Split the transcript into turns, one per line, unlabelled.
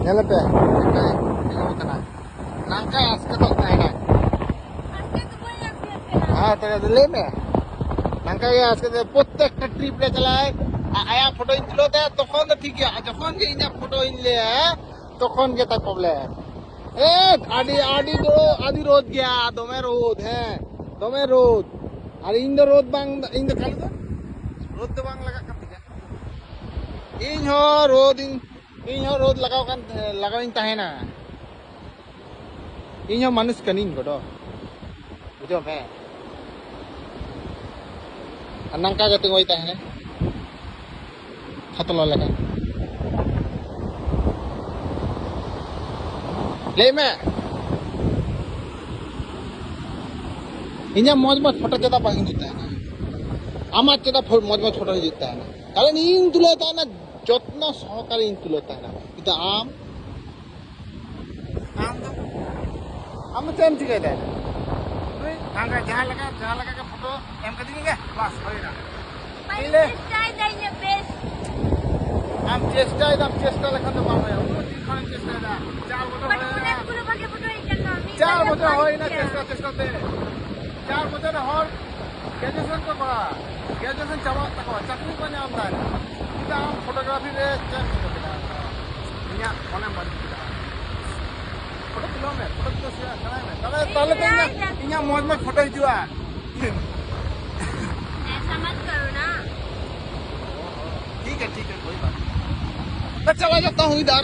Nyala pe. Tengok kena. Nangkai aske tok taina. हाँ तो ले में नंका ये आज के प्रत्येक ट्रिप ले चला है आया फोटो इन लो ता तो कौन ठीक है जखन के इना फोटो इन ले है तो कौन के तक प्रॉब्लम ए आदि रोड गया दोमे रोड और इन दो रोड बांग इन दो खाली दो रोड तो बांग लगा कब ठीक है इन हो रोड लगाओ इन ताहे ना इन हो मनुष्य कनिन को दो बुझो मैं nangka ke tengok itah ni satu lolak kan le me inya moj photo jada bang jita na amar jada moj photo jita na karon in tulo ta na jotno sahakare in tulo ta na ita am tem chikai da nangka jahan laga ke photo em ke dinge bas hoy na ile am chesta lekhan to pabe uno din khane chesta da 4 botol hoy na chesta te 4 botol hor graduation ko kora graduation chaba tako chakri ko nyam da kita am photography re chance ko da inya mone man photo tulo sia kala me tale inya moj photo hijua ठीक है कोई बात नहीं मैं चला जाता हूँ इधर